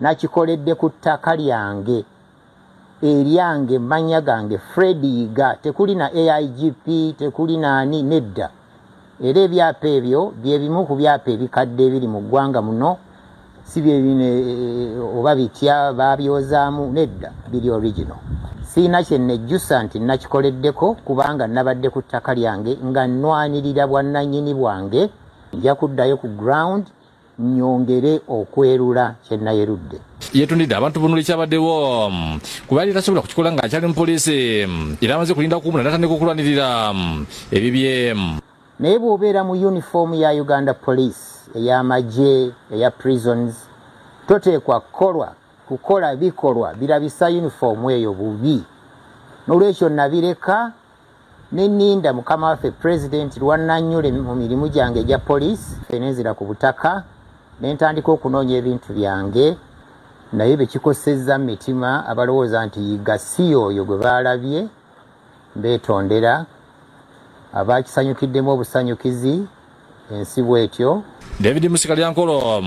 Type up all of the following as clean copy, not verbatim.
nakikoledde ku ttaka lyange eryange manya gange Fred Yiga tekuli na AIGP tekuli nani nedda era ebyapa ebyo bye bimu ku byapa ebikadde ebiri mu ggwanga muno si bye bine oba bitya babyozaamu nedda biri original siina kyennejjusa nti nakikoleddeko kubanga nabadde ku ttaka lyange nga nnwanirira bwannannyini bwange nja kuddayo ku ground nyongere okwerula kyennayerudde yetundidde abantu bunuli kyabaddewo kubaali tasobola kukikola ng'akyali mupoliisi era amaze kulinda kuumula natandika okulwanirira ebibye naye bw'obeera mu uniform ya Uganda Police ey'amagye eya prisons toteekwa kukola bikolwa birabisa uniform eyo bubi n'olwekyo nabireka neninda mukama waffe president lwannannyule mu mirimu gyange egya police fenezira ku butaka nentandika okunoonya ebintu byange naye bekikosezza mitima abalowooza nti Yiga si oyo gwe baalabye mbeetondera abakisanyukiddemu obusanyukizi ensi bwetyo. David Musikalyankolo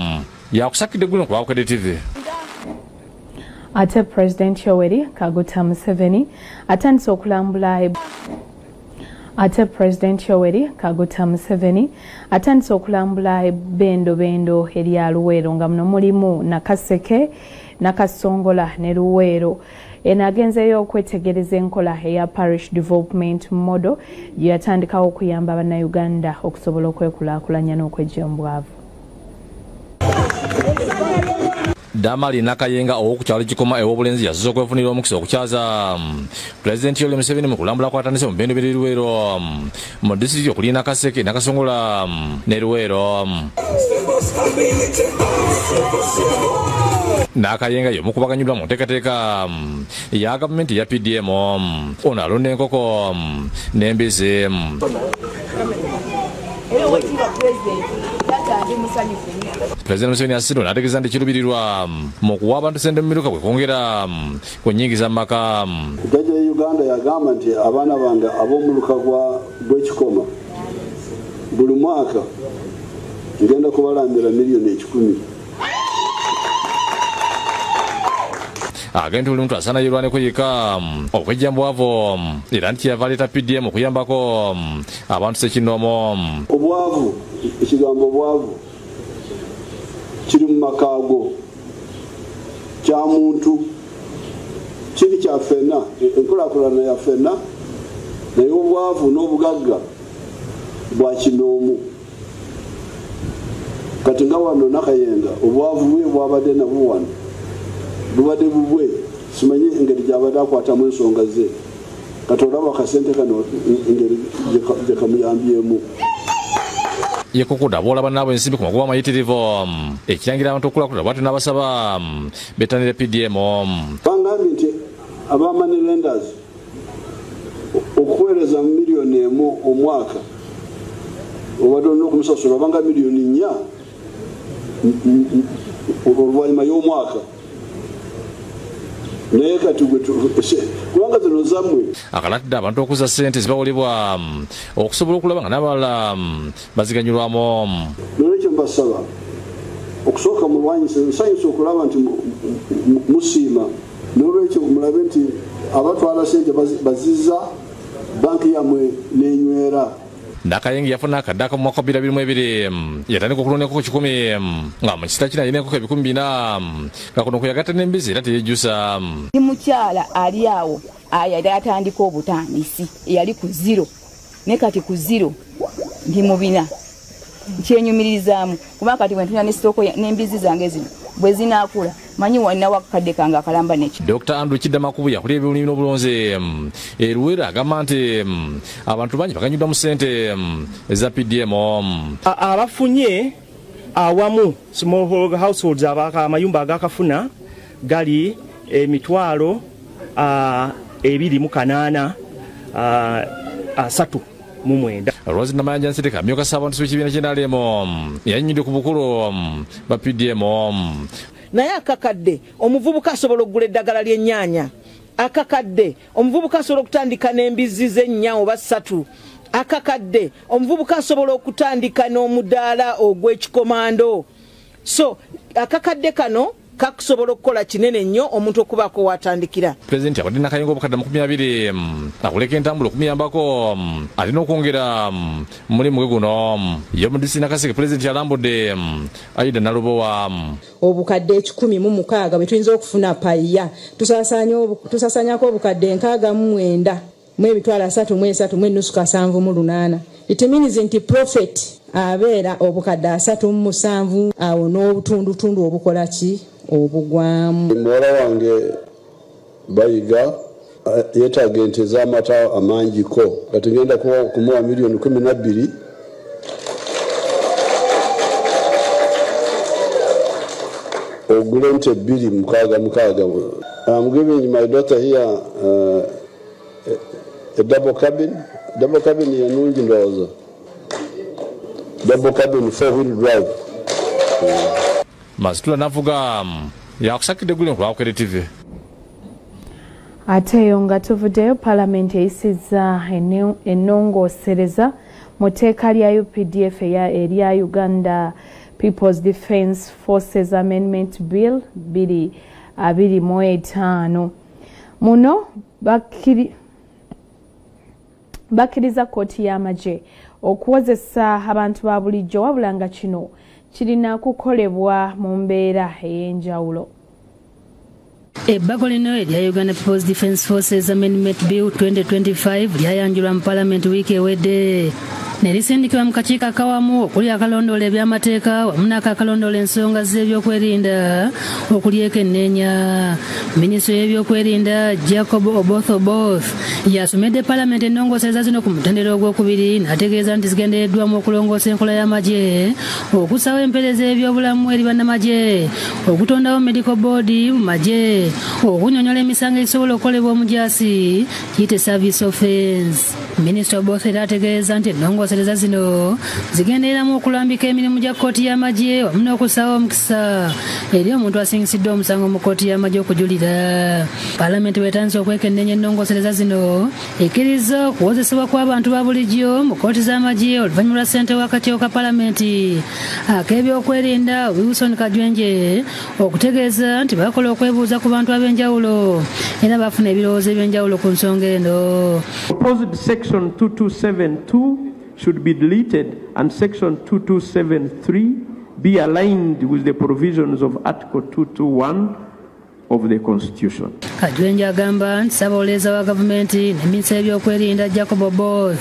yakusakidde guno ku Bukedde TV. Ate President Yoweri Kaguta Museveni atandise okulambula bendo erya Luweero nga muno mulimu Nakaseke, Nakasongola ne Luweero. Enagenzeyo okwetegereza enkola eya parish development model yatandikawo okuyamba bannayuganda okusobola okwekulaakulanya n'okwejja mu bwavu. Damali Nakayenga ow'okukyalo Kikoma ew'obulenzi yazze okwefunira omukisa okukyaza President Yoweri Museveni mu kulambula kwatandise mu bendo biri Luweero mu disitulikiti okuli Nakaseke, Nakasongola ne Luweero. Nakayenga y'omukubaganyulwa mu nteekateeka ya gavumenti ya PDM ono alonda enkoko n'embizi. President Museveni asiro n'ategeeza nti kiruubirirwa mu kuwa abantu ssente mu miruka kwe kwongera ku nnyingiza mu maka. Jjajja ya Uganda yagamba nti abaana bange ab'omuluka gw'ekikoma buli mwaka ngenda kubalambira miliyoni 10. Agenti buli muntu asaana yerwaneko yekka okwejja mu bwavu era nti kyava leeta PDM okuyambako abantu ssekinomo. Obwavu, ekigambo obwavu kiri mu makaago kya muntu kiri kya ffenna enkulaakulana ya ffenna naye obwavu n'obugagga bwa kinoomu. Kati nga wano Nakayenga obwavu bwe bwabadde nabwo wano bubadde bubwe simanyi engeri gy'abadde akwatamu ensonga ze kati olaba akasente kano engeri gye kamuyambyemu. Yekokuda boolaba nabo ensimbi ku magoba amayitirivu ekirangira abantu okulaakulira bwatyo n'abasaba bettanire PDM. Bangambye nti aba money lenders okuweereza miliyoni 1 omwaka obadde olina okumusasula banga miliyoni 4 oluvannyuma y'omwaka. Naye kati kubanga zino zammwe akalatidde abantu okuza ssente zibawolebwa okusobola okulaba nga n'abalala baziganyulwamu. Nolwekyo mbasaba okusooka mulwanyise nsanyusa okulaba nti musiima n'olwekyo mulabe nti abatwala ssente bazizza banki yammwe n'enywera. Nakayenga yafuna akaddaaka mu mwaka 2022 yatandika okulonda enkoko 10 nga mu kisita kina alina enkoko 400 nga kuno kuyagatta n'embizi era teyejjusa. Ndi mukyala ali awo yali atandika obutandisi eyali ku 0 ne kati ku 0 ndi mu 4 nkyenyumirizaamu kuba kati bwe ntuna n'esitooko n'embizi zange zino bwe zinaakula manyi walina wakadde kange akalamba neki. Dr. Andrew Kidamakubu yakulira ebyobulimi n'obulonzi Luweero agamba nti abantu bangi baganyuddwa mu ssente eza PDM. Abafunye awamu small households amayumba agakafuna gali emitwalo 2.8 3 Rose Namayanja Nsirika amyuka abantu sukibiina ky'endalemo yannyidde ku bukulu ba PDM. Naye akakadde omuvubuka asobola okugula eddagala ly'ennyaanya, akakadde omuvubuka asobola okutandika n'embizi z'ennya oba 3, akakadde omuvubuka asobola okutandika n'omudaala ogw'ekikomando. So akakadde kano kakusobola okukola kinene nnyo omuntu okubaako watandikira. Pulezidenti abadde n'akayengo obukadde 20 akuleka entambula okumuyambako alina okwongera mulimu gwe guno ye mu disitulikiti Nakaseke. Pulezidenti alambudde Aida Nalubowa obukadde 116 bwe tuyinza okufuna paya tusasaanyako obukadde 69 mu emitwalo 33 mu ennusu 7 it means nti profit abeera obukadde 37 awo n'obutundutundu obukola ki obugwamu. Muwala wange Bayiga yeetaaga ente z'amata amangiko nga tugenda kumuwa miliyoni 12 ogula ente 2 I'm giving my daughter here a double cabin yanungi ndowooza double cabin 4-wheel drive. Masitula navuga yakusakidde guli ku Bukedde TV. Ate eyo nga tuvuddeyo Paalamenti eyisizza ennongoosereza mu tteeka lya UPDF erya Uganda People's Defence Forces Amendment Bill 2025. Muno bakkiriza kkooti y'amagye okuwozesa abantu ba bulijjo wabula nga kino kirina kukolebwa mu mbeera ey'enjawulo. Ebbago lino erya Uganda People's Defence Forces Amendment Bill 2025 lyayanjulwa mu Paalamenti wiiki ewedde ne lisindikibwa mu kakiiko akawamu okuli akalondoola ebyamateeka wamu n'akakalondoola ensonga z'ebyokwerinda okuli ekenneenya. Minisitule y'ebyokwerinda Jacob Oboth yasomedde Paalamenti ennongoosereza zino ku mutendera ogwokubiri n'ategeeza nti zigendereddwamu okulongoosa enkola y'amagye, okusawo empeereza y'ebyobulamu eri bannamagye, okutondawo medical board mu magye, okunyonyola emisango egisobola okukolebwa omujaasi kiyite service offence. Minisita Oboth era ategeeza nti ennongoosereza zino zigendereramu okulambika emirimu gya kkooti y'amagye wamu n'okusaawa omukisa eri omuntu asingisiddwa omusango mu kkooti y'amagye okujulira. Paalamenti bwetandise okwekenneenya ennongoosereza zino ekkiriza okuwozesebwa kw'abantu ba bulijjo mu kkooti z'amagye oluvannyuma lwa ssente w'akakiiko ka Paalamenti ak'ebyokwerinda Wilson Kajwenje okutegeeza nti bakola okwebuuza ku bantu ab'enjawulo era bafuna ebirowoozo eby'enjawulo ku nsonga eno. Proposed Section 2272 should be deleted and Section 2273 be aligned with the provisions of Article 221 of the Constitution. Kajwenje agamba nti Ssaabawolereza wa gavumenti n'eminisita y'ebyokwerinda Jacob Oboth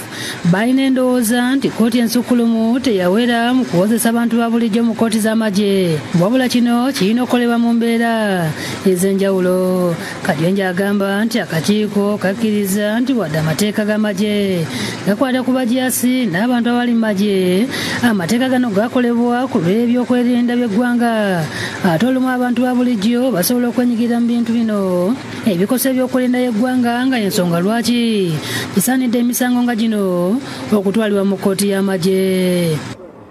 balina endowooza nti kkooti ensukkulumu teyawera mu kuwozesa abantu ba bulijjo mu kkooti z'amagye, wabula kino kirina okukolebwa mu mbeera ez'enjawulo. Kajwenje agamba nti akakiiko kakkiriza nti wadde amateeka g'amagye gakwata ku bajaasi n'abantu abali mu magye, amateeka gano gakolebwa ku lw'ebyokwerinda by'eggwanga, ate olumu abantu ba bulijjo basobola okwenyigira mu bintu bino ebikosa ebyokwerinda y'eggwanga nga ensonga lwaki kisaanidde emisango nga gino okutwalibwa mu kkooti y'amagye.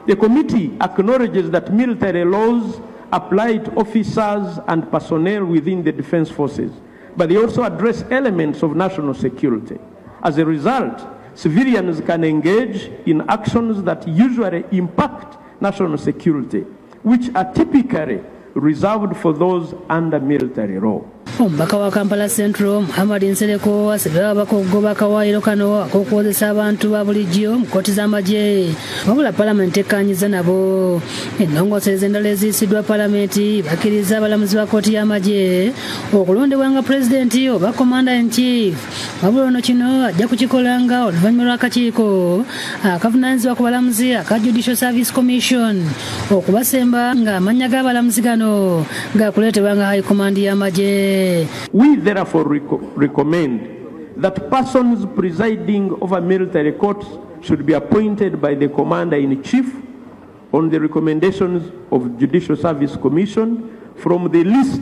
The committee acknowledges that military laws apply to officers and personnel within the defense forces, but they also address elements of national security. As a result, civilians can engage in actions that usually impact national security, which are typically reserved for those under military law. Omubaka wa Kampala Central Muhammad Nsereko asabye ababaka okugoba akawaayiro kano ak'okuwozesa abantu ba bulijjo mu kkooti z'amagye, wabula Paalamenti ekkaanyiza nabo. Ennongoosereza endala eziyisiddwa Paalamenti bakkiriza abalamuzi ba kkooti y'amagye okulondebwa nga pulezidenti oba commander in chief, wabula ono kino ajja kukikolanga oluvannyuma lw'akakiiko akavunaanyizibwa ku balamuzi aka Judicial Service Commission okubasemba ng'amannya g'abalamuzi gano gaakuleetebwa nga High Command y'amagye. We therefore recommend that persons presiding over military courts should be appointed by the Commander-in-Chief on the recommendations of Judicial Service Commission from the list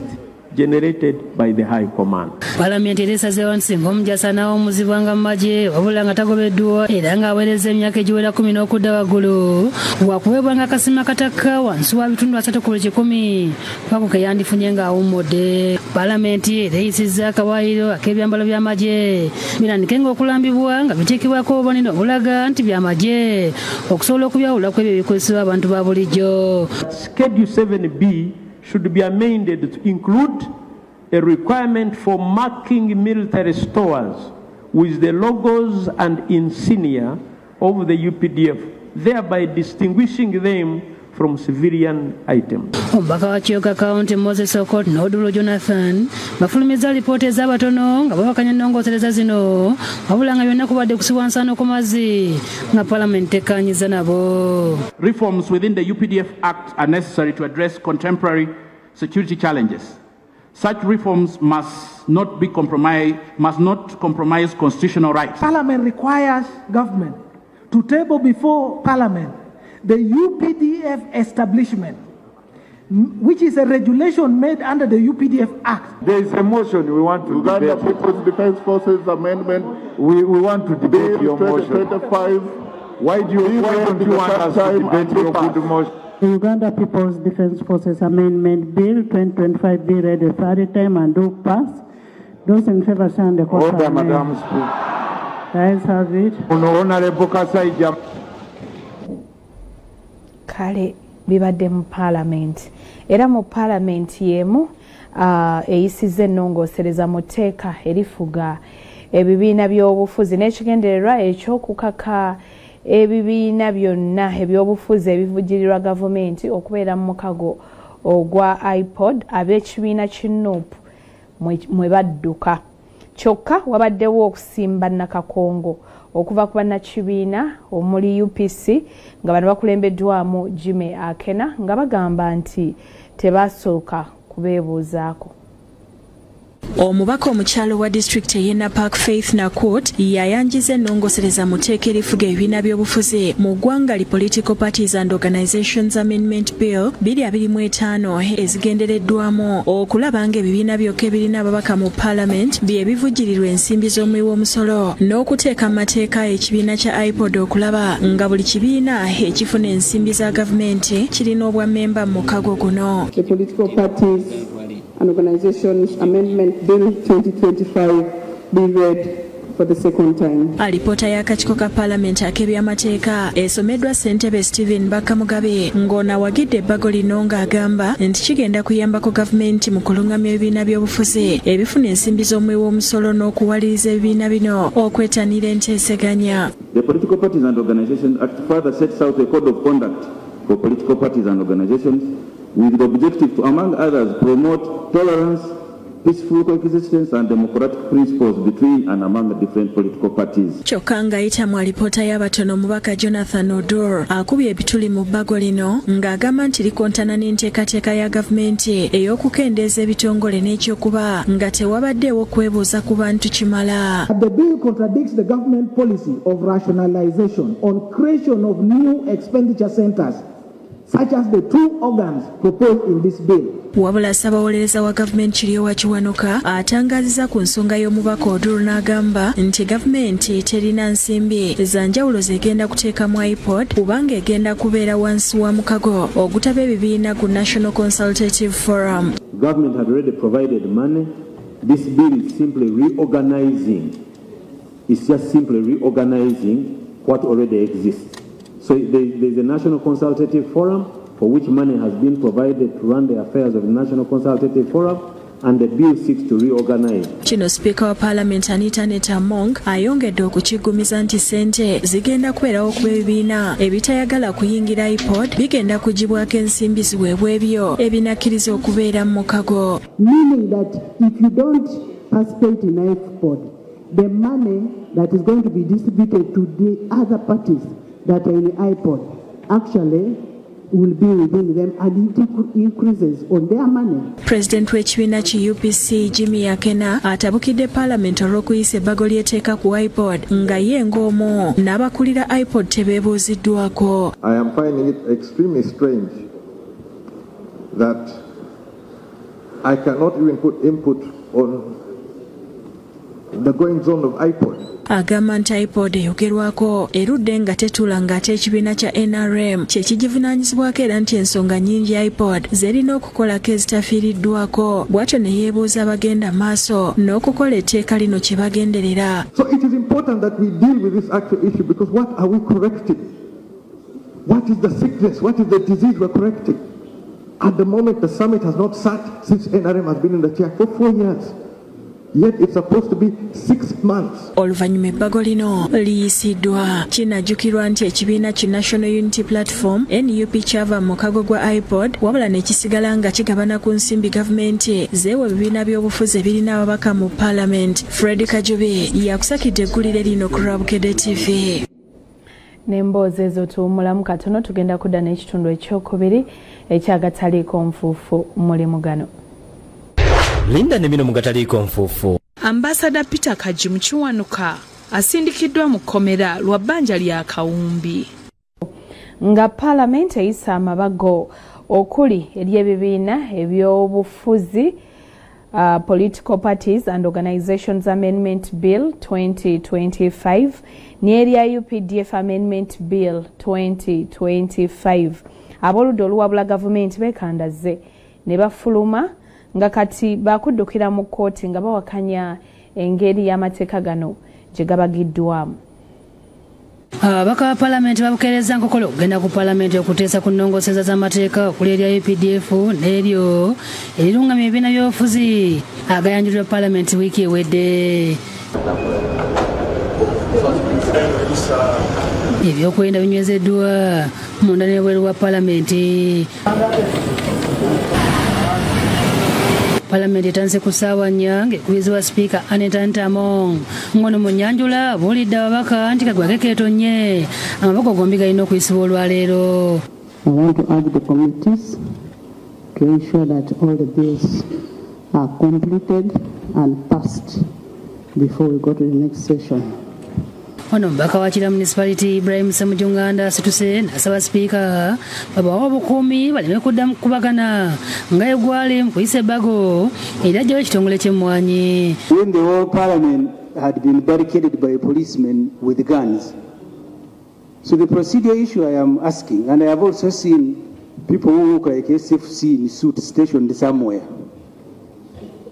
generated by the High Command. Paalamenti ereesazeewo nti singa omujaasi anaawummuzibwanga mu magye wabula nga tagobeddwa era ng'aweereza emyaka egiwera 10 n'okudda waggulu, waakuweebwanga akasima katakka wansi wa bitundu 3 ku buli 100 kwako ke yandifunye ng'awummudde. Paalamenti era eyisizza akawaayiro ak'ebyambalo by'amagye birandike ng'okulambibwa nga biteekebwako obubonero obulaga nti by'amagye okusobola okubyawula ku ebyo ebikozesebwa abantu ba bulijjo. Schedule 7B should be amended to include a requirement for marking military stores with the logos and insignia of the UPDF, thereby distinguishing them from civilian items. Omubaka wa Kyoga County Moses Okot n'Odulo Jonathan bafulumiza alipoota ez'abatono nga babakanya ennongoosereza zino wabula nga byonna kubadde kusiwansano ku mazzi nga Parliament ekkaanyiza nabo. Reforms within the UPDF Act are necessary to address contemporary security challenges. Such reforms must not compromise constitutional rights. Parliament requires government to table before Parliament the UPDF establishment, which is a regulation made under the UPDF Act. There is a motion we want to Uganda debate. People's Defence Forces Amendment. We want to debate your motion. 2025. Why don't you want us to debate your good motion? The Uganda People's Defence Forces Amendment Bill 2025 be read a third time and do pass. Those in favour stand the court. Order, Madam Speaker. Guys have it. Honorable Kasaija. Kale bibadde mu Parliament era mu Parliament yemu eyisize ennongoosereza mu tteeka erifuga ebibiina by'obufuzi n'ekigendererwa eky'okukaka ebibiina byonna eby'obufuzi ebivujjirirwa gavumenti okubeera mu mukago ogwa iPod ab'ekibiina kiNUP mwe badduka. Kyokka wabaddewo okusimba Nakakongo okuva ku bannakibiina omuli UPC nga bano bakulembeddwamu Zzimwe Akena nga bagamba nti tebasooka kubeebuuzaako. Omubaka omukyalo wa district y'e Park Faith Nakut yayanjiza ennongoosereza mu tteeka erifuga ebibiina by'obufuzi mu ggwanga li Political Parties and Organizations Amendment Bill 2025 ezigendereddwamu okulaba ng'ebibiina byokka ebirina ababaka mu Parliament bye bivujjirirwa ensimbi z'omuwi w'omusolo n'okuteeka mu mateeka ekibiina kya iPod okulaba nga buli kibiina ekifuna ensimbi za gavumenti kirina obwammemba mu mukago guno. The Political Parties and Organizations Amendment Bill 2025 be read for the second time. Alipoota y'akakiiko ka Parliament ak'ebyamateeka esomeddwa ssentebe Stephen Bakamugabe ng'onaawagidde ebbago lino ng'agamba nti kigenda kuyambako gavumenti mu kulungamya ebibiina by'obufuzi ebifuna ensimbi z'omuwi w'omusolo n'okuwaliriza ebibiina bino okwettanira enteeseganya. The Political Parties and Organizations Act further sets out a code of conduct for political parties and organizations with the objective to, among others, promote tolerance, peaceful coexistence and democratic principles between and among the different political parties. Kyokka ng'ayita mu alipoota y'abatono omubaka Jonathan Odur akubye ebituli mu bbago lino ng'agamba nti likontana n'enteekateeka ya gavumenti ey'okukendeeza ebitongole n'ekyokuba nga tewabaddeewo kwebuuza ku bantu kimala. The bill contradicts the government policy of rationalization on creation of new expenditure centers, such as the two organs proposed in this bill. Wabula Ssaabawolereza wa gavumenti Kiryowa Kiwanuka atangaziza ku nsonga y'omubaka Oduru n'agamba nti gavumenti terina nsimbi za njawulo zegenda kuteekamu iPod kubanga egenda kubeera wansi wa mukago ogutaba ebibiina ku National Consultative Forum. Government had already provided money. This bill is simply reorganizing. It's just simply reorganizing what already exists. So there's a National Consultative Forum for which money has been provided to run the affairs of the National Consultative Forum, and the bill seeks to reorganize. Kino Speaker wa Parliament Anita Netamong ayongedde okukigumiza nti ssente zigenda kubeerawo ku ebibiina ebitayagala kuyingira iPod bigenda kugibwako ensimbi ziweebwa ebyo ebinakkiriza okubeera mu mukago. Meaning that if you don't participate in iPod, the money that is going to be distributed to the other parties that are in iPod actually will be within them and it increases on their money. President w'ekibiina ki UPC Zzimwe Akena atabukidde Parliament olw'okuyisa ebbago ly'etteeka ku iPod nga ye ng'omu n'abakulira iPod tebeebuuziddwako. I am finding it extremely strange that I cannot even put input on the goings on of iPod. Agamba nti iPod eyogerwako erudde nga tetula ng'ate ekibiina kya NRM kye kigivunaanyizibwako era nti ensonga nnyingi iPod zerina okukolako ezitafiiriddwako bw'atyo ne yeebuuza abagenda maaso n'okukola etteeka lino kye bagenderera. So it is important that we deal with this actual issue because what are we correcting? What is the sickness? What is the disease we're correcting? At the moment, the summit has not sat since NRM has been in the chair for 4 years. Yet it's supposed to be 6 months. Oluvannyuma ebbago lino liyisiddwa. Kinajjukirwa nti ekibiina ki National Unity Platform NUP kyava mu mukago gwa iPod wabula ne kisigala nga kigabana ku nsimbi gavumenti zeewa ebibiina by'obufuzi ebirina ababaka mu Parliament. Fred Kajube yakusakidde eggulire lino ku Bukedde TV. N'emboozi ezo tuwummulamu katono tugenda kudda n'ekitundu ekyokubiri ekyagataliiko nfuufu mulimu gano. Linda ne bino mu gataliiko nfuufu. Ambassador Peter Kaji Mukiwanuka asindikiddwa mu kkomera lwa bbanja lya Kawumbi. Nga Parliament eyisa amabago okuli ery'ebibiina eby'obufuzi Political Parties and Organizations Amendment Bill 2025 n'erya UPDF Amendment Bill 2025 aboludde oluwabula gavumenti bekandaze ne bafuluma nga kati bakuddukira mu kkooti nga bawakanya engeri y'amateeka gano gye gabagiddwamu. Ababaka ba Parliament babukeereza nkokolo okugenda ku Parliament okuteesa ku nnongoseza z'amateeka okuli erya UPDF n'eryo erirungamya ebibiina by'obufuzi agayanjulirwa Parliament wiiki ewedde. Ebyokwenda binywezeddwa munda n'ebweru wa Parliament. Parliament etandise ku ssaawa 4 ng'ekubizibwa Speaker Aneta Ntamong ngono mu nnyanjula buulidde ababaka nti kagwage keetonye amaboko gombi galina okuyisibwa olwaleero. I want to urge the committees to ensure that all the bills are completed and passed before we go to the next session. Ono mbaka wa Kira Municipality Ibrahim Samujunganda situse nasaba Speaker babawa obukuumi baleme kuddamu kubagana nga egwale mu kuyisa ebbago erajjawo ekitongole ky'emmwanyi. When the whole Parliament had been barricaded by policemen with guns. So the procedure issue I am asking, and I have also seen people who look like SFC in suit stationed somewhere.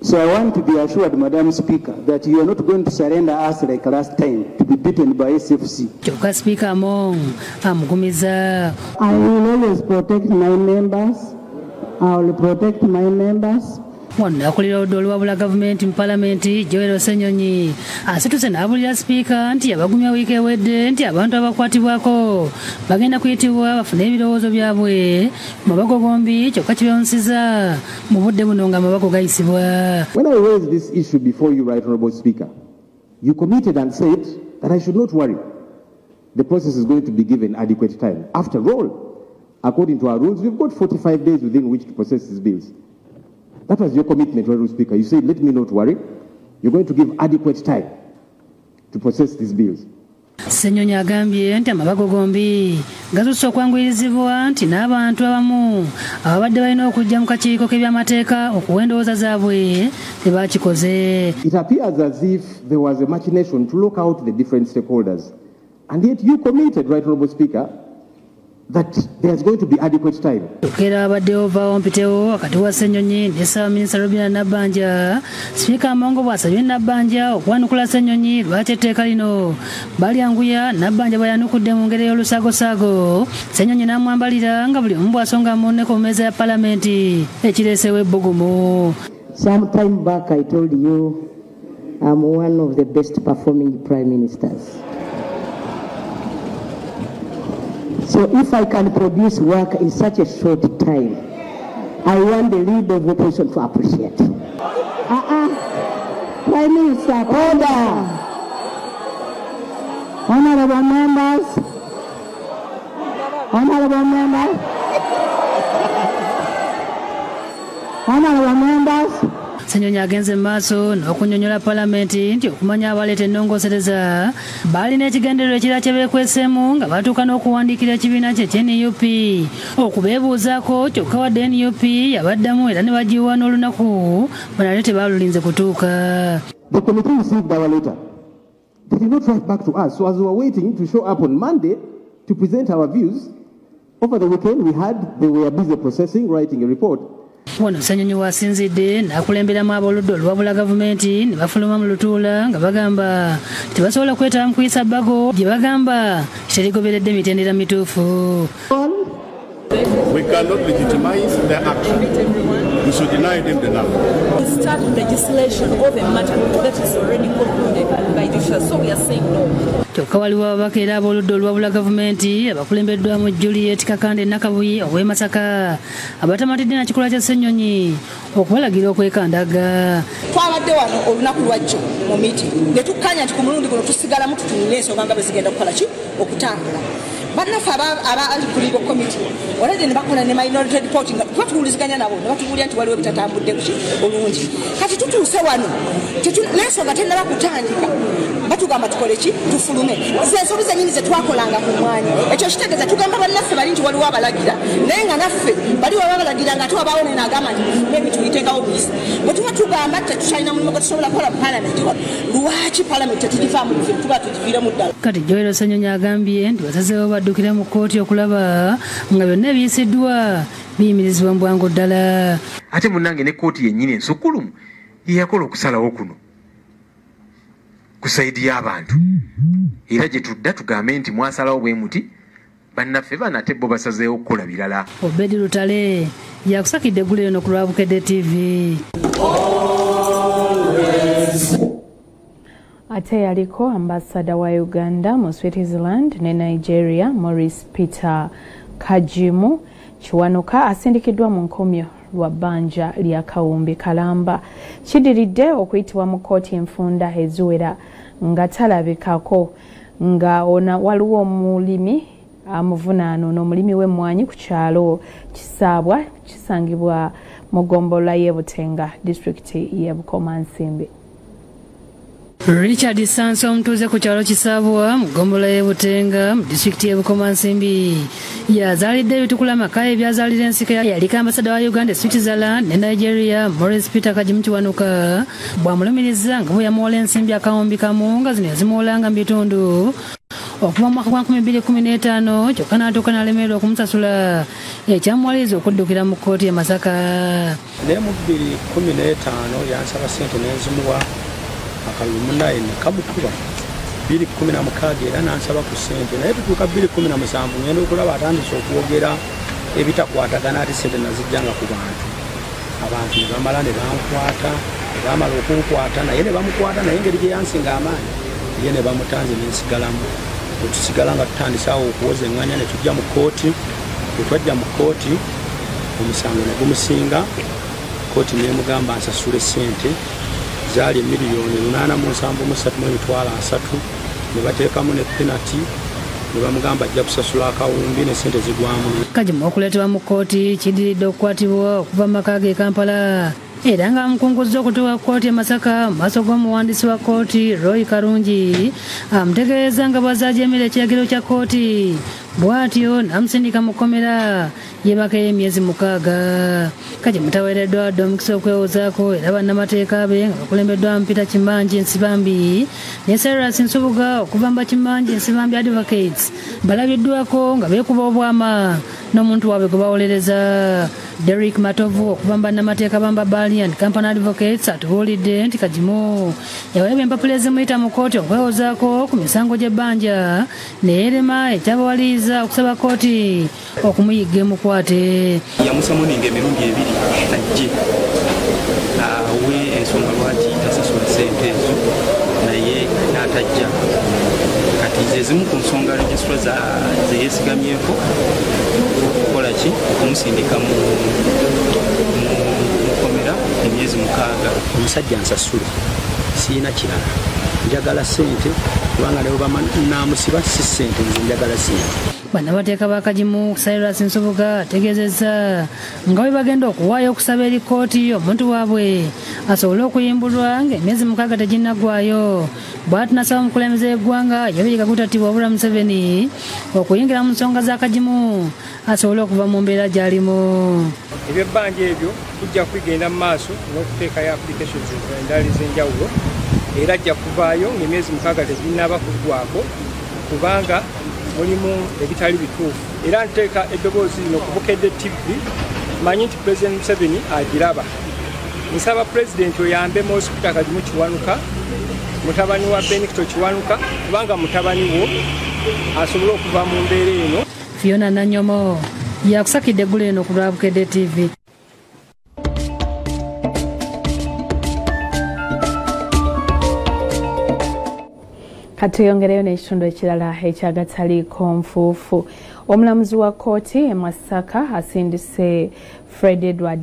So I want to be assured, Madam Speaker, that you are not going to surrender us like last time to be beaten by SFC. Kyokka Speaker Among amugumiza. I will always protect my members. I will protect my members. Wonna akulira oludda oluwabula gavumenti mu Parliament Joel Ssenyonyi asituse n'abulira Speaker nti yabagumya wiiki ewedde nti abantu abakwatibwako bagenda kuyitibwa bafune ebirowoozo byabwe mabago gombi kyokka kibyonsiza mu budde buno nga mabago gayisibwa. When I raised this issue before you, Right Honourable Speaker, you committed and said that I should not worry. The process is going to be given adequate time. After all, according to our rules, we've got 45 days within which to process these bills. That was your commitment, Honourable Speaker. You said, let me not worry. You're going to give adequate time to process these bills. Ssenyonyi agambye nti amabago gombi gatuuse okwanguyirizibwa nti n'abantu abamu ababadde balina okujja mu kakiiko k'ebyamateeka okuwa endowooza zaabwe tebakikoze. It appears as if there was a machination to look out the different stakeholders. And yet you committed, Right Honourable Speaker, that there's going to be adequate time. Tukera abaddewo vaawo mpitewo wakati wa Ssenyonyi ne Ssaabaminisita Robinah Nabbanja. Sipiika Amongo bw'asabye Nabbanja okwanukula Ssenyonyi lwaki etteeka lino balyanguya Nabbanja bwayanukudde mu ngeri y'olusaagoosaago. Ssenyonyi n'amwambalira nga buli omu bw'asonga munne ku mmeeza ya Palamenti ekireesewo ebbugumu. Some time back I told you I'm one of the best performing prime ministers. So if I can produce work in such a short time, I want the leader of the opposition to appreciate. Prime Minister, order. Honorable members, honorable members, honorable members. Ssenyonyi agenze mu maaso n'okunnyonnyola Palamenti nti okumanya abaleeta ennongosereza balina ekigendererwa ekirala kye beekweseemu nga batuuka n'okuwandiikira ekibiina kye NUP okubeebuuzaako kyokka wadde NUP yabaddamu era ne bagiwa n'olunaku banale tebaalulinze kutuuka. The committee received our letter. They did not write back to us. So as we were waiting to show up on Monday to present our views, over the weekend they were busy processing, writing a report. Wano Ssenyonyi wasinzidde n'akulemberamu ab'oludda oluwabula gavumenti ne bafuluma mu lutuula nga bagamba tebasobola kwetaba mu kuyisa bbago gye bagamba terikoberedde mitendera mituufu. We cannot legitimize their action. We should deny them the land. We start legislation of a matter that is already concluded by the judiciary, so we are saying no. Kyokka waliwo ababaka era ab'oludda olwabula gavumenti abakulembeddwamu Juliet Kakande Nakabuye ow'e Masaka abatamatidde na kikola kya Ssenyonyi okubalagira okwekandaga. Twabadde wano olunaku lwajjo mu meeting ne tukkanya nti ku mulundi guno tusigalamu tutunule ensonga nga bwe zigenda kukola ki okutambula. Bannaffe abali ku legal committee olwedde ne bakola ne minority reporting twatuwuliziganya nabo ne batubuulira nti waliwo bitatambudde kuki bulungi. Kati tutuuse wano n'ensonga tennaba kutandika batugamba tukole ki tufulume z'ensobi zennyini ze twakolanga ku mwanya ekyo kitegeeza tugamba bannaffe bali nti waliwo abalagira naye nga naffe bali waba balagira nga ate wabaawo nene agamba nti maybe tuyiteekawo buyisi bwe tuba tugamba tetukyalina mulimu gwe tusobola kukola mu palamenti lwaki palamenti tetugivaamu bifeebi tuba tugiviiremu ddala. Kati Joel Ssenyonyi agambye nti basazeewo baddukire mu kkooti okulaba nga byonna ebiyisiddwa biyimirizibwa mu bwangu ddala. Ate munnange ne kkooti yennyini ensukkulumu yeyakola okusalawo kuno ku sayidi y'abantu era gye tudda tugambe nti mwasalawo bwe muti bannaffe banate bo basazeewo okukola birala. Obedi Lutale yakusakidde eggulu eno ku lwa Bukedde TV. Ate yaliko ambasada wa Uganda mu Switzerland ne Nigeria Maurice Peter Kajimu Kiwanuka asindikiddwa mu nkomyo lwa bbanja lya Kawumbi Kalamba kidiridde okuyitibwa mu kkooti enfunda eziwera nga talabikako nga ona waliwo omulimi amuvunaano n'omulimi w'emmwanyi ku kyalo Kisaabwa kisangibwa mu ggombolola y'e Butenga disitulikiti y'e Bukomansimbi. Richard Sanso omutuuze ku kyalo Kisaabwa mu ggombolola y'e Butenga mu disitulikiti y'e Bukomansimbi yazaalidde ebitukula amaka ebyazaalira ensika yaliko ambasada wa Uganda, Switzerland ne Nigeria Maurice Peter Kajimu Kiwanuka bw'amulumiriza nga bwe yamuwola ensimbi akawumbi kamu nga zino yazimuwolanga mu bitundu okuva mu mwaka gwa 2015 kyokka n'atuuka n'alemererwa okumusasula ekyamuwaliriza okuddukira mu kkooti e Masaka. Naye mu 2015 yansaba ssente n'enzimuwa akalulu munnaye ne kamukuba 2016 era nansaba ku ssente naye tutuuka 2017 ngenda okulaba atandise okwogera ebitakwatagana ati ssente nazijjanga ku abantu ne bamala ne bankwata ne bamala okunkwata naye ne bamukwata naye engeri gye yansinga amaanyi ye ne bamutanze nensigalamu wetusigala nga tutandise awo okuwoza eŋŋanya ne tujja mu kkooti bwe twajja mu kkooti omusango ne gumusinga kkooti nemugamba nsasule ssente zaali $873,300 ne bateekamu ne penalty ne bamugamba ajja kusasula akawumbi ne ssente zigwamu. Kajimu okuleetebwa mu kkooti kidiridde okukwatibwa okuva mu maka ge Kampala era nga amukunguza okutuuka kkooti e Masaka mu maaso g'omuwandiisi wa kkooti Roy Karungi amutegeeza nga bw'azaajemera ekiragiro kya kkooti bw'atyo n'amusindika mu kkomera yeebaka y'emyezi 6. Kajimu taweereddwa wadde omukisa okwewozaako era bannamateeka be nga bakulembeddwa Peter Kimanji Nsibambi ne Cyrus Nsubuga okuva mu Kimanji Nsibambi Advocates balabiddwako nga beekuba obwama n'omuntu waabwe gwe bawolereza. Derek Matovu okuva mu bannamateeka bamba Balian Company Advocates atubuulidde nti Kajimu yaweebwa empapula ezimuyita mu kkooti okwewozaako ku misango gy'ebbanja neerema ekyabawaliriza okusaba kkooti okumuyigga emukwate. Yamusamuninga emirundi 2 ajje awe ensonga lwaki tasasula ssente ezo naye n'atajja. Kati zezimu ku nsonga registra zeyeesigamyeko okukola ki okumusindika mu kkomera emyezi 6. Omusajja nsasule siina kirala njagala ssente kubanga ne banamusiba si ssente nze njagala ssente. Bannamateeka ba Kajimu Cyrus Nsubuga ategeezezza nga bwe bagenda okuwaayo okusaba eri kkooti omuntu waabwe asobole okuyimbulwa ng'emyezi 6 teginnaggwayo. Bw'ati nasaba omukulembeze w'eggwanga Yoweri Kaguta Tiwabula Museveni okuyingira mu nsonga za Kajimu asobole okuva mu mbeera gy'alimu. Ebyebbanja ebyo tujja kwigenda mu maaso n'okuteekayo applications endala ez'enjawulo era ajja kuvaayo ng'emyezi 6 teginnaba kuggwako kubanga mulimu ebitali bituufu. Era nteeka eddoboozi lino ku Bukedde TV manyi nti President Museveni agiraba. Nsaba Pulezidenti oyambe Maurice Peter Kajimu Kiwanuka mutabani wa Benito Kiwanuka kubanga mutabani wo asobole okuva mu mbeera eno. Fiona Nanyomo, yakusakidde eggulu eno ku lwa Bukedde TV. Katuyongereyo n'ekitundu ekirala ekyagataliiko nfuufu. Omulamuzi wa kkooti e Masaka asindise Fred Yiga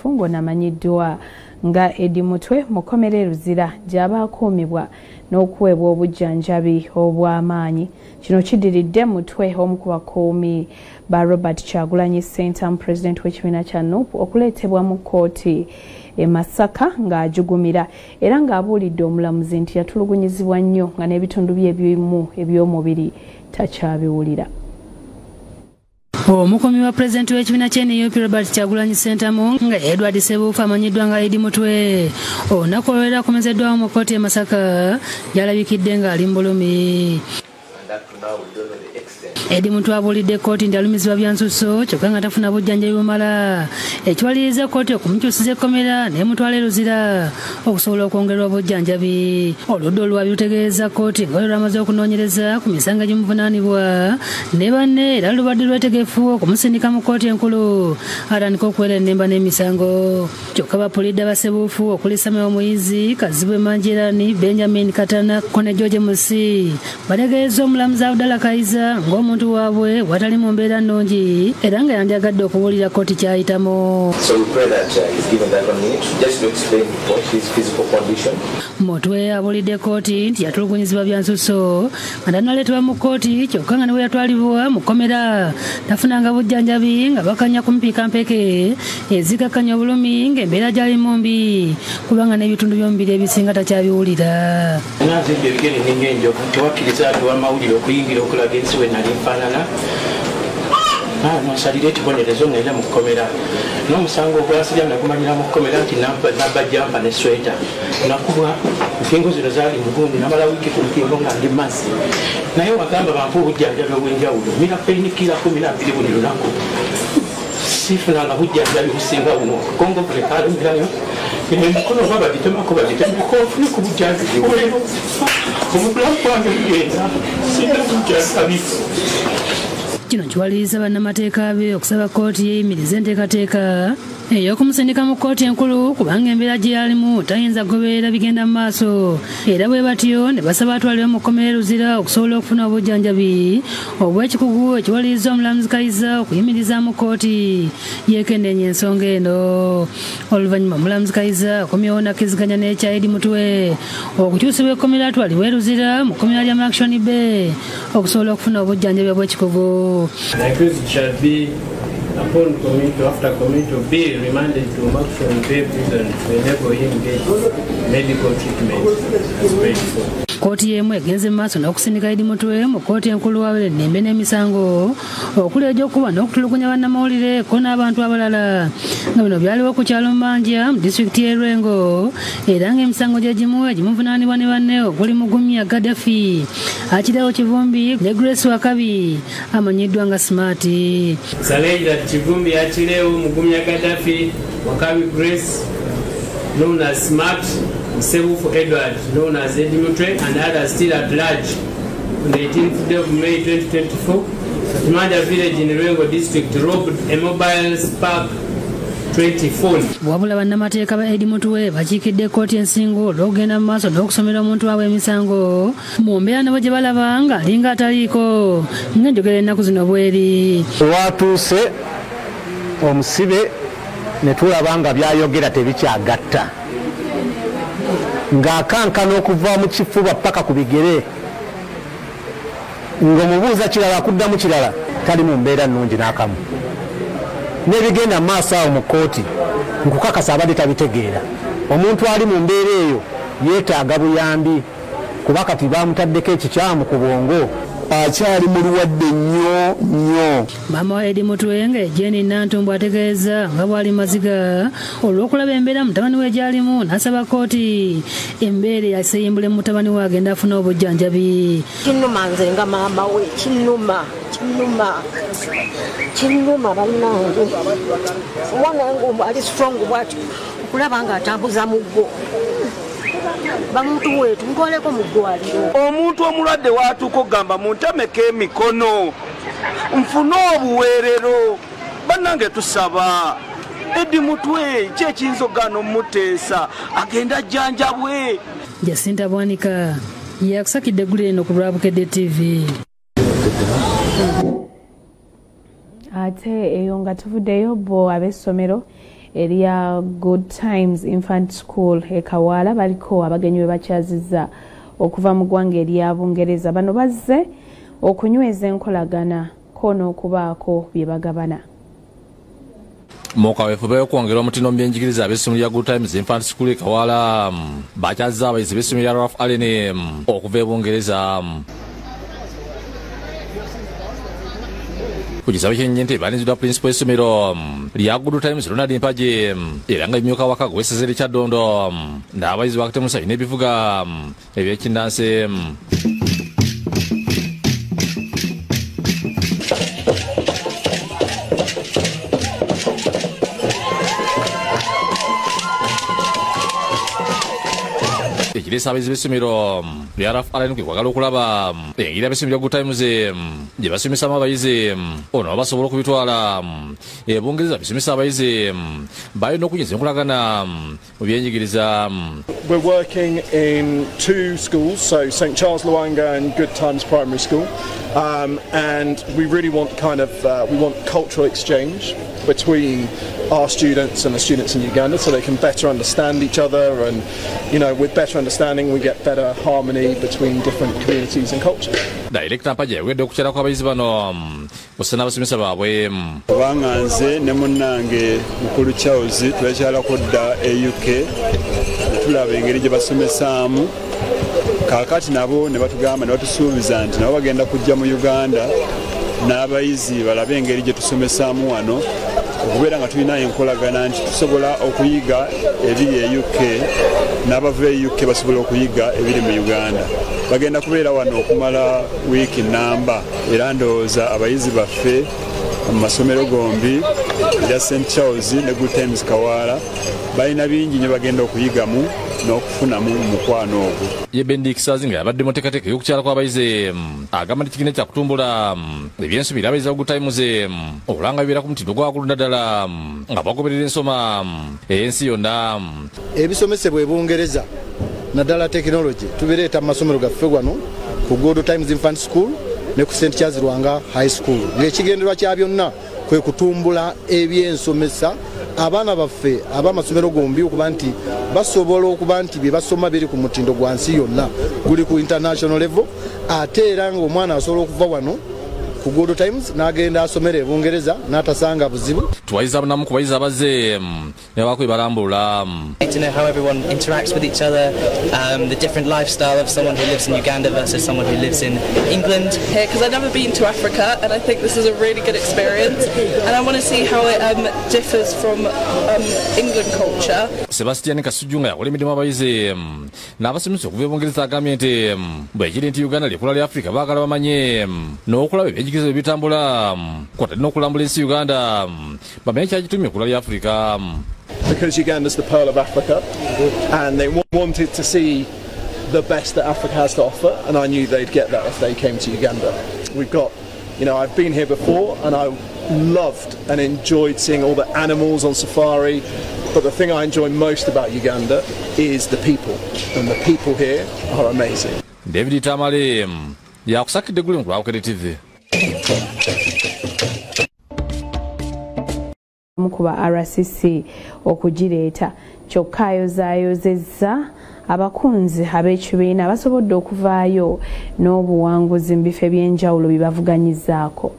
ng'onamanyiddwa nga Edi Mutwe mu kkomera e Luzira gy'aba akuumibwa n'okuweebwa obujjanjabi obw'amaanyi. Kino kidiridde Mutwe omu ku bakuumi ba Robert Kyagulanyi Center mu Pulezidenti w'ekibiina kya NUP okuleetebwa mu kkooti e Masaka ng'ajugumira era ng'abuulidde omulamuzi nti yatulugunyizibwa nnyo nga n'ebitundu bye ebimu eby'omubiri takyabiwulira. Omukuumi wa Pulezidenti w'ekibiina ky'NUP Robert Kyagulanyi Center nga Edward Ssebuufu amanyiddwa nga Edi Mutwe olunaku olwera akomezeddwawo mu kkooti e Masaka gy'alabikidde ng'ali mu bulumi. Edi Mutwe abuulidde kkooti nti alumizibwa bya nsusso kyokka nga tafuna bujjanjabi bumala ekiwaliriza kkooti okumukyusiza ekkomera n'emutwala e Luzira okusobola okwongerwa obujjanjabi. Oludda oluwaabi lutegeeza kkooti nga lwamaze okunoonyereza ku misango egimuvunaanibwa ne banne era lubadde lwetegefu okumusindika mu kkooti enkulu atandika okuwera ennemba n'emisango. Kyokka bapulidde Ssebuufu okuli Samuel Muyizi, Kazibwe Manjerani, Benjamin Katana Kone George Musi bategeeza omulamuzi Abdallah Kaiza ng'omuntu waabwe watali mu mbeera nnungi era nga yandiyagadde okubuulira kkooti kyayitamu. Mutwe abuulidde kkooti nti yatulugunyizibwa bya nsusso nga tannaleetebwa mu kkooti kyokka nga ne bwe yatwalibwa mu kkomera tafunanga bujjanjabi nga bakanya kumpiikampeke ezikakkanya obulumi ng'embeera gy'alimu mbi kubanga n'ebitundu by'omubiri ebisinga takyabiwulira. Nazibye ebigere n'enjovu tewakkiriza amawulire okuyingira okulaga ensi we nali nfaanana nsalira ekibonerezo ngenda mu kkomera n'omusango ogwasirya nagumanyira mu kkomera nti nabba jampa ne sweta nakubwa enkingo zino zaali mugundi namala wiiki ku nkingo nga ndi mazzi naye wagamba bampa obujjanjabi obw'enjawulo mina peinikira 12 buli lunaku sifunanga bujjanjabi businga buno kongo bulekalumirayo emikono oba bagitemako bagitemeko ofune ku bujjanjabi omubulamu gwange bugenda sina bujjanjabi. Kino kiwaliriza bannamateeka be okusaba kkooti yeeyimirize enteekateeka ey'okumusindika mu kkooti enkulu kubanga embeera gye yalimu tayinza kugoberera bigenda mu maaso era bwe batyo ne basaba atwalibwe mu kkomera e Luzira okusobola okufuna obujjanjabi obw'ekikugu ekiwaliriza omulamuzi Kaiza okuyimiriza mu kkooti yeekenneenya ensonga eno. Oluvannyuma omulamuzi Kaiza akomyewo nakkiziganya n'ekya Edi Mutwe okukyusibwa ekkomera atwalibwe e Luzira mu kkomera lya Action Bay okusobola okufuna obujjanjabi obw'ekikugu. The accused shall be, upon committal, after committal, be remanded to Action Bay prison to enable him get medical treatment as paid for. Kkooti y'emu egenze mu maaso n'okusindika Edi Mutwe mu kkooti enkulu wabula ennembe n'emisango okuli egy'okuba n'okutulugunya bannamawulire ko n'abantu abalala nga bino byaliwo ku kyalo Manja mu disitulikiti y'e Lwengo era ng'emisango gye gimu egimuvunaanibwa ne banne okuli Mugumya Gaddafi, Akirawo Kivumbi ne Grace Wakabi amanyiddwa nga Smart. It's alleged that Kivumbi, Akirawo, Mugumya Gaddafi, Wakabi Grace, known as Smart, Ssebuufu Edward, known as Edi Mutwe, and others still at large on the 18th day of May 2024 at Manja village in Lwengo district robbed a mobile Spark 20 wabula bannamateeka ba Edi Mutwe bakiikidde kkooti ensingo olw'okugenda mu maaso n'okusomera omuntu waabwe emisango mu mbeera nabo gye balaba nga alinga ataliiko ng'enjogera ennaku zino bweri. Watuuse omusibe ne tulaba nga byayogera tebikyagatta ng'akankana okuva mu kifuba paka ku bigere ng'omubuuza kirala akuddamu kirala tali mu mbeera nnungi n'akamu n'ebigenda mu maaso awo mu kkooti nkukakasa abadde tabitegeera. Omuntu ali mu mbeera eyo yeetaaga buyambi kuba kati bamutaddeko ekikyamu ku bwongo akyali mulwadde nnyo. Maama wa Edi Mutwe nga Jeni Nantumbu ategeeza nga bwali maziga olw'okulaba embeera mutabani we gy'alimu n'asaba kkooti embeera yaseyimbule mutabani we agenda afuna obujjanjabi. Kinnuma nze nga maama we, kinnuma bannange omwana wange ali strong bwatyo okulaba nga atambuza muggo bamuntu wetu ntwaleko mu ddwaliro. Omuntu omulwadde watuuka okugamba muntameko emikono nfune obuweerero bannange tusaba Eddi Mutwe kyekiyinzogano muteesa agenda jjanjabwe. Jacinta Bwanika yakusakidde eggulu eno ku lwa Bukedde TV. Ate eyo nga tuvuddeyo bo ab'essomero erya Good Times Infant School e Kawaala baliko abagenyi be bakyazizza okuva mu ggwanga erya Bungereza. Bano bazze okunyweza enkolagana ko n'okubaako bye bagabana. Mukaweefube okwongera omutindo mu byenjigiriza ab'essomero lya Good Times Infant School e Kawaala bakyazizza abayizi b'essomero lya Ralph Allen okuva e Bungereza. Kujisaba kyennyente balinzidwa principal essomero lya Good Times Ronald Mpaje era nga emyuka waka gw'essezere kya Ddondo n'abayizi bakatemusa bina ebivuga ebyekinnansi. Ekiresa abayizi b'essomero lya Ralph Allen kwagala okulaba engeri ab'essomero lya Good Times gye basomesamu abayizi ono basobola okubitwala e Bungereza bisomesa abayizi balina okunyeza enkolagana mu byenjigiriza. We're working in two schools, so St Charles Luanga and Good Times Primary School, and we really want we want cultural exchange between our students and the students in Uganda so they can better understand each other, and with better understanding we get better harmony between different communities and cultures. Director Mpaje yawedde okukyala kw'abayizi bano kusana abasomesa baabwe. Kubanga nze ne munnange mukulu Charles twekyala kudda e UK netulaba engeri gye basomesaamu kaakati nabo ne batugamba ne batusuubiza nti nabo bagenda kujja mu Uganda n'abayizi balabe engeri gye tusomesaamu wano okubeera nga tulina enkolagana nti tusobola okuyiga ebiri e UK n'abava e UK basobola okuyiga ebiri mu Uganda. Bagenda kubeera wano okumala wiiki nnamba era ndowooza abayizi baffe mu masomero gombi ya St Charles ne Good Times Kawaala balina bingi nyo bagenda okuyigamu n'okufunamu mukwano ogwo. Ye Bendikisa nga yabadde mu nteekateeka y'okukyala kw'abayizi agamba nti kigenda kya kutumbula ebyensuubira abayizi ba Good Times okulanga bibeera ku mutindo gwa waggulu naddala nga bagoberera ensoma ey'ensi yonna. Ebisomesebwa e Bungereza naddala tekinologi tubireeta mu masomero gaffe wano ku Good Times Infant School ne ku St Charles Lwanga High School ng'ekigendererwa kya byonna kwe kutumbula ebyensomesa abaana baffe ab'amasomero gombi okuba nti basobola okuba nti bye basoma biri ku mutindo gwa nsi yonna guli ku international level, ate era ng'omwana asobola okuva wano ku Good Times n'agenda asomera e Bungereza n'atasanga buzibu. Tuwayiza namu ku bayizi abazze ne bakwe balambula. To know how everyone interacts with each other, the different lifestyle of someone who lives in Uganda versus someone who lives in England. Here, because I've never been to Africa, and I think this is a really good experience, and I want to see how it differs from England culture. Sebastian Kasujju nga yakola emirimu abayizi n'abasomesa okuva e Bungereza agambye nti bwekiri nti Uganda lyekula lya Africa baagala bamanye n'okulaba ebyenjigiriza ebitambula kwata n'okulambula ensi Uganda bamenye kyakitumye ekula lya Africa. Because Uganda's the pearl of Africa, and they wanted to see the best that Africa has to offer, and I knew they'd get that if they came to Uganda. We've got, I've been here before, and I loved and enjoyed seeing all the animals on safari, but the thing I enjoy most about Uganda is the people, and the people here are amazing. David Tamale, yakusakidde eggulu ku Bukedde TV. Mukuba RCC okugireeta kyokka ayozaayozezza abakunzi ab'ekibiina basobodde okuvaayo n'obuwanguzi mu bifo eby'enjawulo bye bavuganyizaako.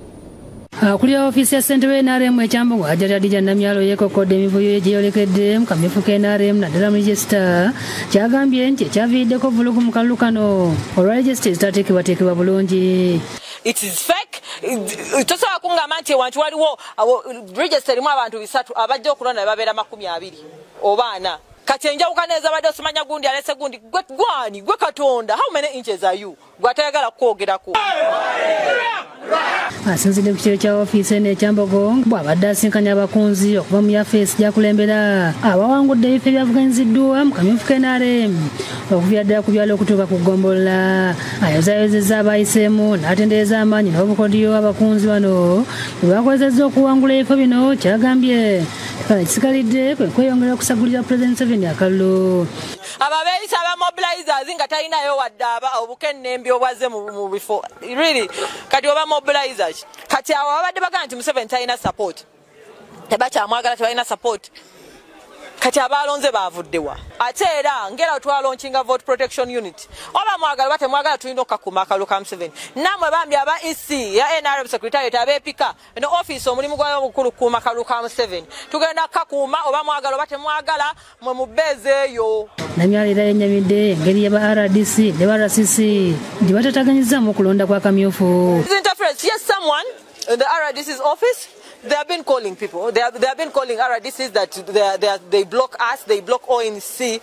Kuli ofisi ya ssentebe NRM ekyambogo Ajja Namyalo yeekokodde emivuyo egyeyolekedde mu kamyufu ka NRM naddala mu regisita kyagambye nti ekyaviiriddeko vulugu mu kalulu kano olwa regisita ezitateekebwateekebwa bulungi. It is fake. Tosobola kungamba nti ewantu waliwo register erimu abantu 3 abajja okulonda ne babeera 20 oba 4. Kati enjawukana ezabadde osimanya gundi alese gundi gwe Katonda, how many inches are you? Gwatayagala kwogerako. asinzidde ku kiro kya ofiisi eno ekyambogo bw'abadde asinkanya abakunzi okuva mu yafeesi gyakulembera abawangudde ebifo ebyavuganyiziddwa mu kamyufu k'NRM okuviira ddala ku byalo okutuuka ku ggombolola. Ayozayozezza abayiseemu n'atendereza amaanyi n'obukodyo abakunzi bano bwe bakozesezza okuwangula ebifo bino. Kyagambye ekisigalidde kwe kweyongera okusagulira President Museveni akalulu. Ababeeyisa abamobilizers nga talinayo wadde obukennembi obwaze mu bifo really kati oba mobilizers kati awo abadde bagamba nti Museveni talina support tebakyamwagala tebalina support kati abalonze bavuddewa ate era ngera twalonkinga vote protection unit oba mwagala batemwagala tulina okukakuma akalulu ka Museveni namwe bambi aba EC ya NRM secretariat abeepika eno office omulimu gwayo omukulu kuuma akalulu ka Museveni tugenda kukakuuma oba mwagala oba temwagala mwe mubbeeze eyo. Namyalira yenyamidde engeri y'aba RDC ne ba RCC gye batataganyizaamu okulonda kwa kamyufu. Yes, someone in the RDC's office they have been calling people. They have been calling RDCs that they block us, they block ONC.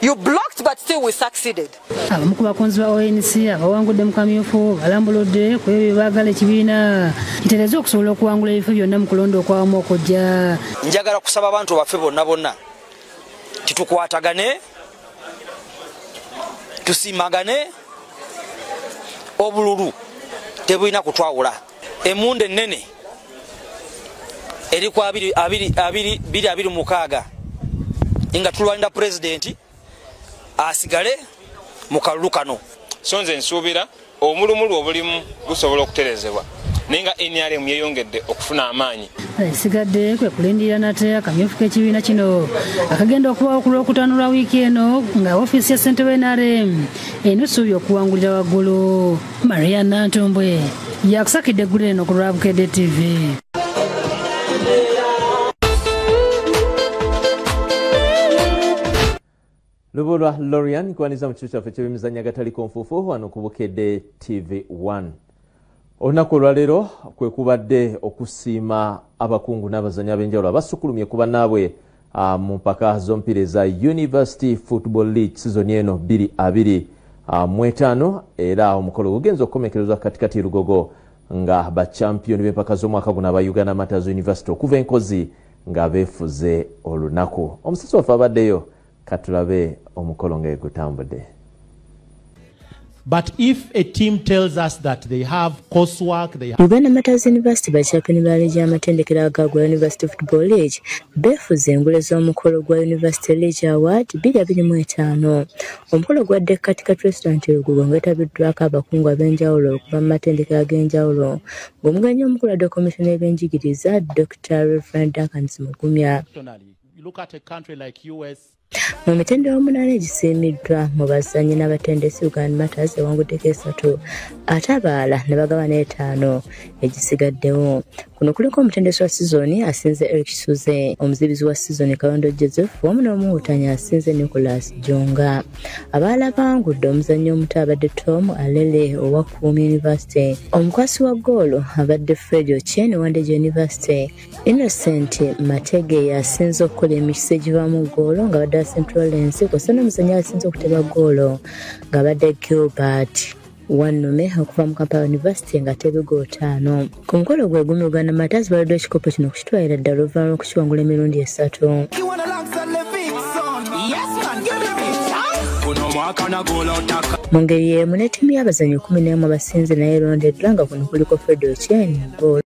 You blocked, but still we succeeded. Abamu ku bakunzi ba ONC abawangudde mu kamyufu balambuludde ku ebyo baagala ekibiina kitereeza okusobola okuwangula ebifo byonna mu kulonda okwawamu okujja. Njagala kusaba abantu baffe bonna titukwatagane, tusimagane, obululu tebulina kutwawula. Emunde ennene eri ku 2026 nga tulwanira pulezidenti asigale mu kalulu kano. So nze nsuubira omulumulu obulimu gusobola okuterezebwa naye nga NRM yeyongedde okufuna amaanyi. Esigadde kwe kulindirira nate akamyufu k'ekibiina kino akagenda okubawo ku Lwokutaano lwa wiiki eno nga ofiisi ya ssentebe NRM erina essuubi okuwangulira waggulu. Maria Nantumbwe yakusakidde eggulu eno ku lwa Bukedde TV. Lubulwa Lorian kwaniza mu kitu kyaffe ky'emizannyo agataliko nfuufu wano ku Bukedde TV1. Olunaku olwaleero kwe kubadde okusiima abakungu n'abazannyi ab'enjawulo abasukulumye ku bannaabwe mu mpaka z'omupiira eza University Football League season eno 2025 era omukolo gugenza okukomekerezwa katikati Lugogo nga bachampioni b'empaka z'omwaka guno aba Uganda Matters University okuva enkozi nga beefuze olunaku. Omusasi waffe abaddeyo katulabe omukolo nga egutambudde. But if a team tells us that they have coursework, they have... Uganda Matters University bachampioni ba leegi y'amatendekero ga University Football League beefuze engule z'omukolo gwa University League Award 2025. Omukolo gwadde katikati Restaurant Lugogo ng'etabiddwako abakungu ab'enjawulo okuva mu matendekero ag'enjawulo ng'omugannyi omukulu adde komisona ebyenjigiriza Dr. Reverend Duncan Mugumya. You look at a country like US. Mu mitendera omunaana egisiimiddwa mu bazannyi n'abatendesi Uganda Matters ewanguddeko 3 ate abalala ne bagabana 5 egisigaddewo. Kuno kuliko omutendesi wa sizoni asinze Eric Suze, omuzibizi wa sizoni Kayondo Joseph wamu n'omuwutanya asinze Nicholas Jonga. Abalala bangudde omuzannyi omuto abadde Tom Alele owa Kuumi University, omukwasi wa goolo abadde Fred Ochen Wandege University, Innocent Matege yasinze okukola emikisa egivaamu goolo nga badde Central Lens kw'ossa n'omuzannyi asinze okuteba goolo nga badde Gilbert Wanume okuva mu Kampala University nga atebe goolo 5. Ku mukolo gwe gumu Uganda Matters baludde ekikopo kino okukitwalira ddala oluvannyuma lw'okukiwangula emirundi 3. Mu ngeri y'emu ne ttiimu y'abazannyi 11 abasinze naye erondeddwa nga kuno kuliko Fred Ochen goolo.